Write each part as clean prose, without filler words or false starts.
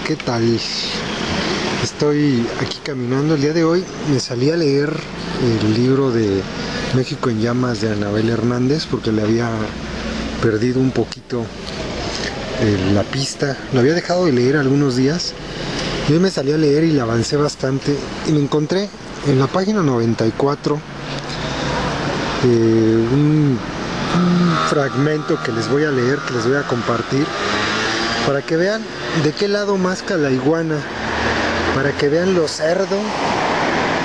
¿qué tal? Estoy aquí caminando. El día de hoy me salí a leer el libro de México en Llamas de Anabel Hernández porque le había perdido un poquito la pista. Lo había dejado de leer algunos días y hoy me salí a leer y le avancé bastante y me encontré en la página 94 un fragmento que les voy a leer, que les voy a compartir para que vean de qué lado masca la iguana, para que vean lo cerdo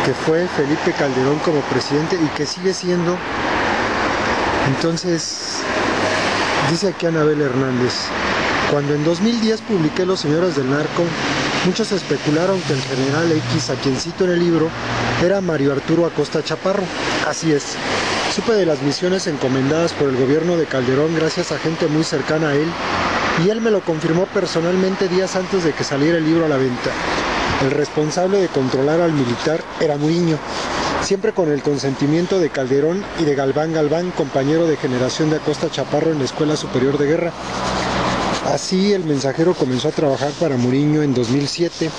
que fue Felipe Calderón como presidente y que sigue siendo. Entonces, dice aquí Anabel Hernández: cuando en 2010 publiqué Los Señores del Narco, muchos especularon que el general X, a quien cito en el libro, era Mario Arturo Acosta Chaparro. Así es. Supe de las misiones encomendadas por el gobierno de Calderón gracias a gente muy cercana a él, y él me lo confirmó personalmente días antes de que saliera el libro a la venta. El responsable de controlar al militar era Murillo, siempre con el consentimiento de Calderón y de Galván Galván, compañero de generación de Acosta Chaparro en la Escuela Superior de Guerra. Así el mensajero comenzó a trabajar para Murillo en 2007,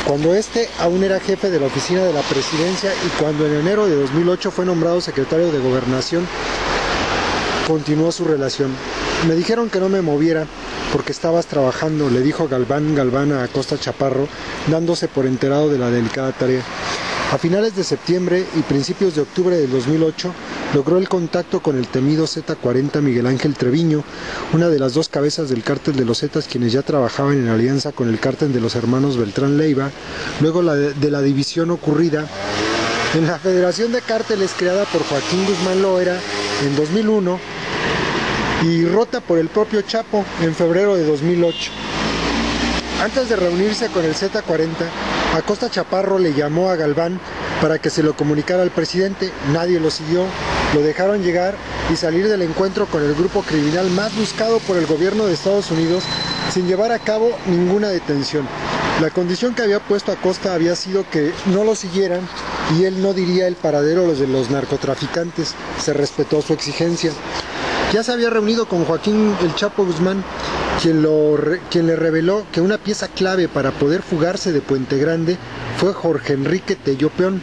cuando este aún era jefe de la oficina de la presidencia, y cuando en enero de 2008 fue nombrado secretario de Gobernación, continuó su relación. Me dijeron que no me moviera porque estabas trabajando, le dijo Galván Galván a Acosta Chaparro, dándose por enterado de la delicada tarea. A finales de septiembre y principios de octubre del 2008 logró el contacto con el temido Z40 Miguel Ángel Treviño, una de las dos cabezas del cártel de los Zetas, quienes ya trabajaban en alianza con el cártel de los hermanos Beltrán Leiva, luego de la división ocurrida en la Federación de Cárteles creada por Joaquín Guzmán Loera en 2001 y rota por el propio Chapo en febrero de 2008. Antes de reunirse con el Z40, Acosta Chaparro le llamó a Galván para que se lo comunicara al presidente. Nadie lo siguió, lo dejaron llegar y salir del encuentro con el grupo criminal más buscado por el gobierno de Estados Unidos sin llevar a cabo ninguna detención. La condición que había puesto Acosta había sido que no lo siguieran y él no diría el paradero de los narcotraficantes. Se respetó su exigencia. Ya se había reunido con Joaquín El Chapo Guzmán, quien le reveló que una pieza clave para poder fugarse de Puente Grande fue Jorge Enrique Tello Peón,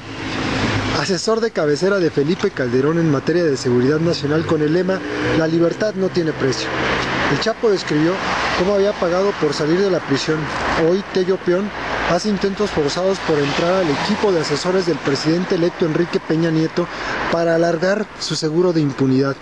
asesor de cabecera de Felipe Calderón en materia de seguridad nacional, con el lema "La libertad no tiene precio". El Chapo describió cómo había pagado por salir de la prisión. Hoy Tello Peón hace intentos forzados por entrar al equipo de asesores del presidente electo Enrique Peña Nieto para alargar su seguro de impunidad.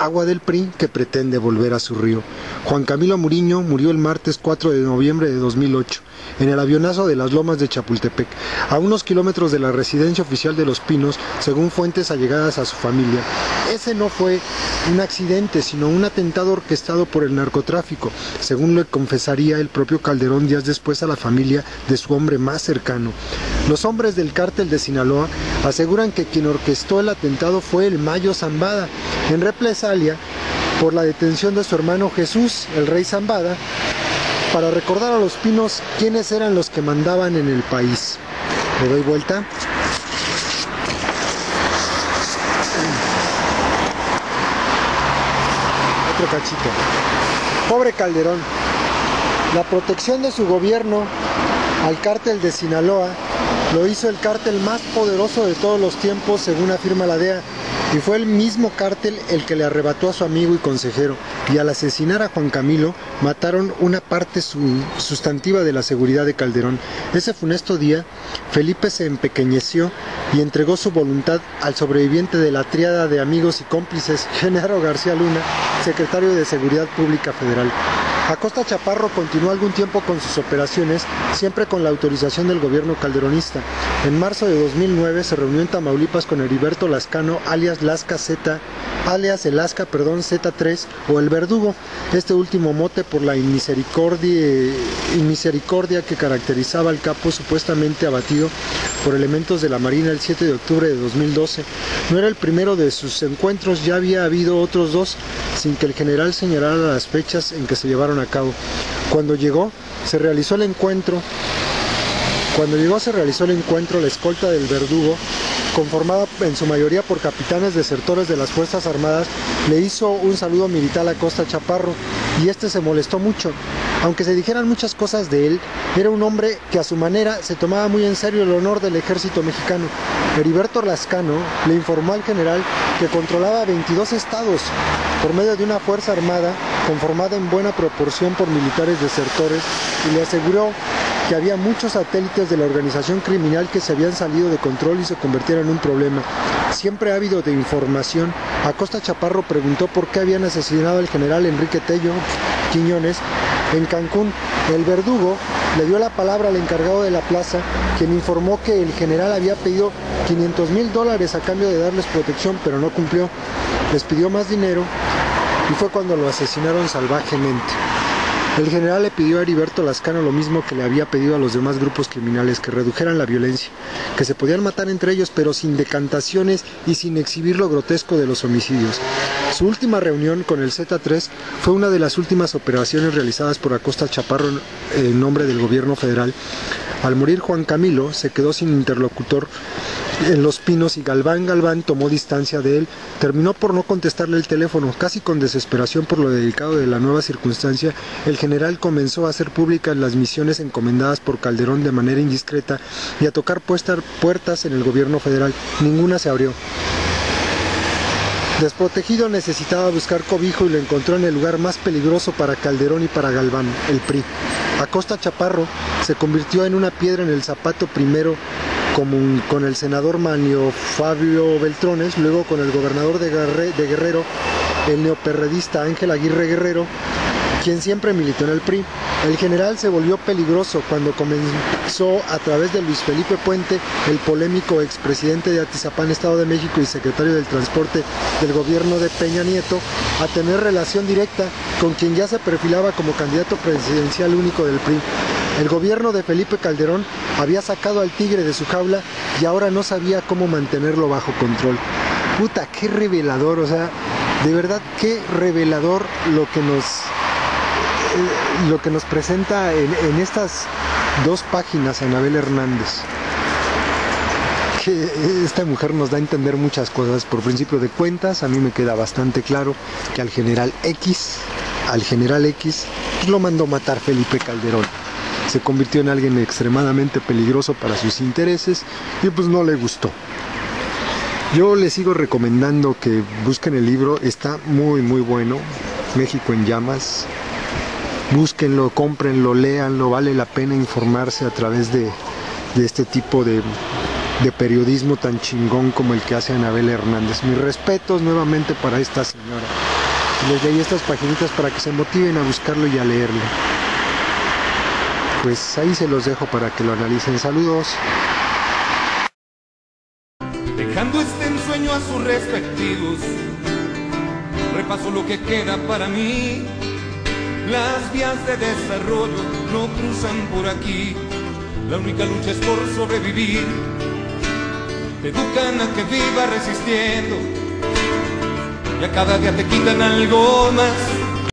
Agua del PRI que pretende volver a su río. Juan Camilo Murillo murió el martes 4 de noviembre de 2008 en el avionazo de las Lomas de Chapultepec, a unos kilómetros de la residencia oficial de Los Pinos, según fuentes allegadas a su familia. Ese no fue un accidente, sino un atentado orquestado por el narcotráfico, según le confesaría el propio Calderón días después a la familia de su hombre más cercano. Los hombres del cártel de Sinaloa aseguran que quien orquestó el atentado fue el Mayo Zambada, en represalia por la detención de su hermano Jesús, el Rey Zambada, para recordar a los Pinos quiénes eran los que mandaban en el país. Le doy vuelta. Otro cachito. Pobre Calderón. La protección de su gobierno al cártel de Sinaloa lo hizo el cártel más poderoso de todos los tiempos, según afirma la DEA, y fue el mismo cártel el que le arrebató a su amigo y consejero, y al asesinar a Juan Camilo mataron una parte sustantiva de la seguridad de Calderón. Ese funesto día, Felipe se empequeñeció y entregó su voluntad al sobreviviente de la tríada de amigos y cómplices, Genaro García Luna, secretario de Seguridad Pública Federal. Acosta Chaparro continuó algún tiempo con sus operaciones, siempre con la autorización del gobierno calderonista. En marzo de 2009 se reunió en Tamaulipas con Heriberto Lascano, alias el Lasca Z3, o el Verdugo, este último mote por la inmisericordia que caracterizaba al capo supuestamente abatido por elementos de la Marina el 7 de octubre de 2012. No era el primero de sus encuentros, ya había habido otros dos, sin que el general señalara las fechas en que se llevaron a cabo. Cuando llegó, se realizó el encuentro, la escolta del Verdugo, conformada en su mayoría por capitanes desertores de las Fuerzas Armadas, le hizo un saludo militar a Acosta Chaparro y este se molestó mucho. Aunque se dijeran muchas cosas de él, era un hombre que a su manera se tomaba muy en serio el honor del ejército mexicano. Heriberto Lascano le informó al general que controlaba 22 estados por medio de una fuerza armada conformada en buena proporción por militares desertores, y le aseguró que había muchos satélites de la organización criminal que se habían salido de control y se convirtieron en un problema. Siempre ávido de información, Acosta Chaparro preguntó por qué habían asesinado al general Enrique Tello Quiñones en Cancún. El verdugo le dio la palabra al encargado de la plaza, quien informó que el general había pedido $500,000 a cambio de darles protección, pero no cumplió. Les pidió más dinero y fue cuando lo asesinaron salvajemente. El general le pidió a Heriberto Lascano lo mismo que le había pedido a los demás grupos criminales, que redujeran la violencia, que se podían matar entre ellos, pero sin decantaciones y sin exhibir lo grotesco de los homicidios. Su última reunión con el Z3 fue una de las últimas operaciones realizadas por Acosta Chaparro en nombre del gobierno federal. Al morir Juan Camilo, se quedó sin interlocutor en Los Pinos y Galván tomó distancia de él. Terminó por no contestarle el teléfono. Casi con desesperación por lo delicado de la nueva circunstancia, el general comenzó a hacer públicas las misiones encomendadas por Calderón de manera indiscreta y a tocar puertas en el gobierno federal. Ninguna se abrió. Desprotegido, necesitaba buscar cobijo y lo encontró en el lugar más peligroso para Calderón y para Galván, el PRI. Acosta Chaparro se convirtió en una piedra en el zapato, primero con el senador Manlio Fabio Beltrones, luego con el gobernador de Guerrero, el neoperredista Ángel Aguirre Guerrero, quien siempre militó en el PRI. El general se volvió peligroso cuando comenzó, a través de Luis Felipe Puente, el polémico expresidente de Atizapán, Estado de México, y secretario del Transporte del gobierno de Peña Nieto, a tener relación directa con quien ya se perfilaba como candidato presidencial único del PRI. El gobierno de Felipe Calderón había sacado al tigre de su jaula y ahora no sabía cómo mantenerlo bajo control. Puta, qué revelador, o sea, de verdad, qué revelador lo que nos presenta en estas 2 páginas Anabel Hernández. Que esta mujer nos da a entender muchas cosas. Por principio de cuentas, a mí me queda bastante claro que al general X, pues lo mandó matar Felipe Calderón. Se convirtió en alguien extremadamente peligroso para sus intereses y pues no le gustó. Yo les sigo recomendando que busquen el libro, está muy muy bueno, México en Llamas. Búsquenlo, cómprenlo, léanlo, vale la pena informarse a través de este tipo de periodismo tan chingón como el que hace Anabel Hernández. Mis respetos nuevamente para esta señora. Les leí estas paginitas para que se motiven a buscarlo y a leerlo. Pues ahí se los dejo para que lo analicen. Saludos. Dejando este ensueño a sus respectivos, repaso lo que queda para mí. Las vías de desarrollo no cruzan por aquí. La única lucha es por sobrevivir. Te educan a que vivas resistiendo y a cada día te quitan algo más.